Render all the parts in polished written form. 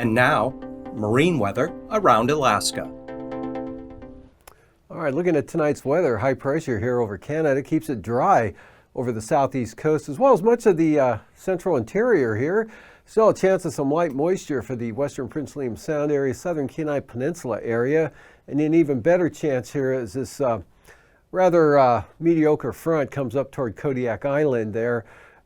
And now, marine weather around Alaska. All right, looking at tonight's weather, high pressure here over Canada keeps it dry over the southeast coast as well as much of the central interior here. Still a chance of some light moisture for the western Prince William Sound area, southern Kenai Peninsula area, and an even better chance here as this rather mediocre front comes up toward Kodiak Island there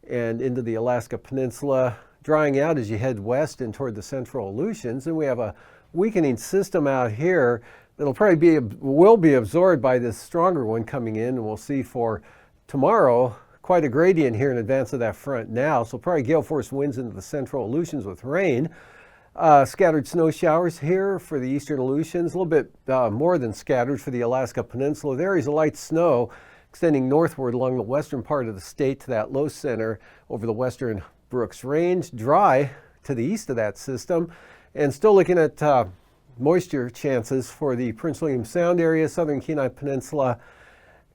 and into the Alaska Peninsula, drying out as you head west and toward the central Aleutians. And we have a weakening system out here that'll probably will be absorbed by this stronger one coming in, and we'll see for tomorrow quite a gradient here in advance of that front now. So probably gale force winds into the central Aleutians with rain. Scattered snow showers here for the eastern Aleutians, a little bit more than scattered for the Alaska Peninsula. There is a light snow extending northward along the western part of the state to that low center over the western Brooks Range. Dry to the east of that system, and still looking at moisture chances for the Prince William Sound area, southern Kenai Peninsula,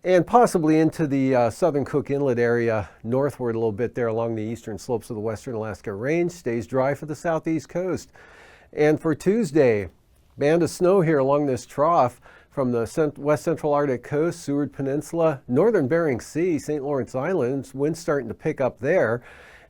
and possibly into the southern Cook Inlet area northward a little bit there along the eastern slopes of the western Alaska Range. Stays dry for the southeast coast. And for Tuesday, band of snow here along this trough from the west central Arctic coast, Seward Peninsula, northern Bering Sea, St. Lawrence Islands, winds starting to pick up there.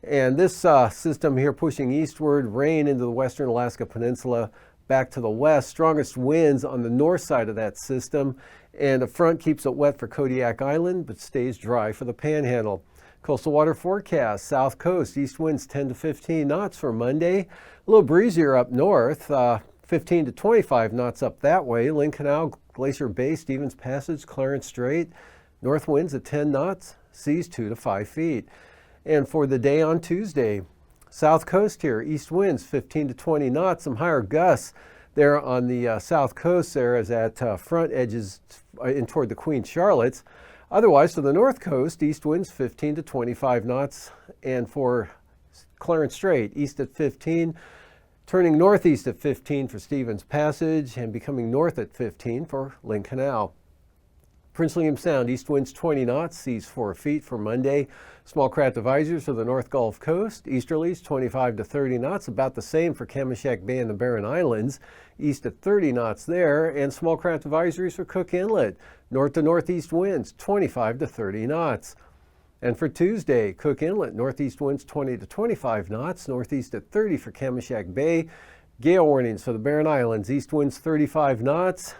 And this system here pushing eastward, rain into the western Alaska Peninsula, back to the west. Strongest winds on the north side of that system, and the front keeps it wet for Kodiak Island but stays dry for the Panhandle. Coastal water forecast, south coast, east winds 10 to 15 knots for Monday. A little breezier up north, 15 to 25 knots up that way. Lynn Canal, Glacier Bay, Stevens Passage, Clarence Strait, north winds at 10 knots, seas 2 to 5 feet. And for the day on Tuesday, south coast here, east winds 15 to 20 knots, some higher gusts there on the south coast there as that front edges in toward the Queen Charlottes. Otherwise, to the north coast, east winds 15 to 25 knots, and for Clarence Strait, east at 15, turning northeast at 15 for Stevens Passage, and becoming north at 15 for Lynn Canal. Prince William Sound, east winds 20 knots, seas 4 feet for Monday. Small craft advisories for the North Gulf Coast. Easterlies 25 to 30 knots, about the same for Kamishak Bay and the Barren Islands. East at 30 knots there. And small craft advisories for Cook Inlet. North to northeast winds 25 to 30 knots. And for Tuesday, Cook Inlet, northeast winds 20 to 25 knots. Northeast at 30 for Kamishak Bay. Gale warnings for the Barren Islands. East winds 35 knots.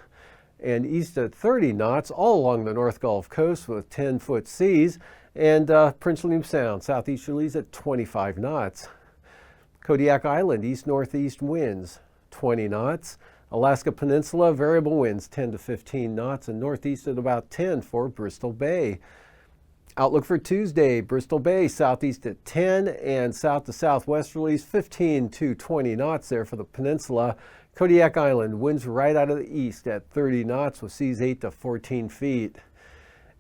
And east at 30 knots all along the North Gulf Coast with 10-foot seas. And Prince William Sound, southeasterlies at 25 knots. Kodiak Island, east-northeast winds 20 knots. Alaska Peninsula, variable winds 10 to 15 knots, and northeast at about 10 for Bristol Bay. Outlook for Tuesday, Bristol Bay, southeast at 10, and south to southwesterlies 15 to 20 knots there for the peninsula. Kodiak Island, winds right out of the east at 30 knots with seas 8 to 14 feet.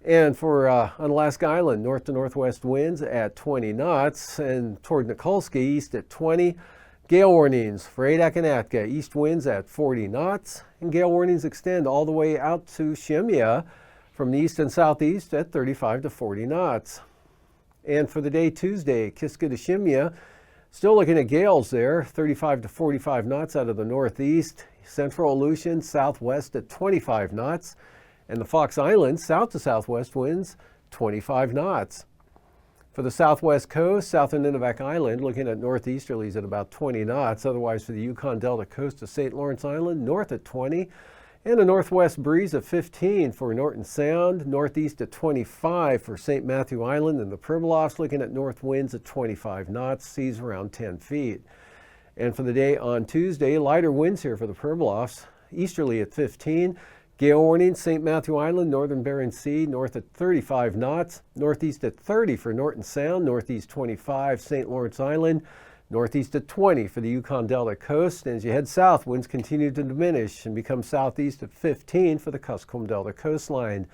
And for on Alaska Island, north to northwest winds at 20 knots, and toward Nikolsky, east at 20. Gale warnings for Adak and Atka, east winds at 40 knots, and gale warnings extend all the way out to Shemya from the east and southeast at 35 to 40 knots. And for the day Tuesday, Kiska to Shemya, still looking at gales there, 35 to 45 knots out of the northeast. Central Aleutian, southwest at 25 knots. And the Fox Islands, south to southwest winds, 25 knots. For the southwest coast, south of Nunivak Island, looking at northeasterlies at about 20 knots. Otherwise, for the Yukon Delta coast of St. Lawrence Island, north at 20. And a northwest breeze of 15 for Norton Sound, northeast at 25 for St. Matthew Island and the Pribilofs, looking at north winds at 25 knots, seas around 10 feet. And for the day on Tuesday, lighter winds here for the Pribilofs, easterly at 15. Gale warning, St. Matthew Island, northern Bering Sea, north at 35 knots, northeast at 30 for Norton Sound, northeast 25, St. Lawrence Island, northeast at 20 for the Yukon Delta coast. And as you head south, winds continue to diminish and become southeast at 15 for the Kuskokwim Delta coastline.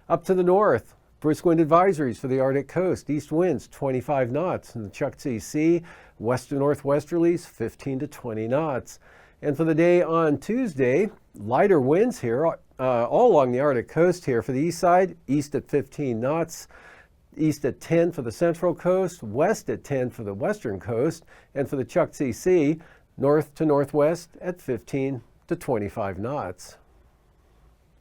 Up to the north, brisk wind advisories for the Arctic coast, east winds 25 knots in the Chukchi Sea, west to northwesterlies 15 to 20 knots. And for the day on Tuesday, lighter winds here all along the Arctic coast here for the east side, east at 15 knots, east at 10 for the central coast, west at 10 for the western coast, and for the Chukchi Sea, north to northwest at 15 to 25 knots.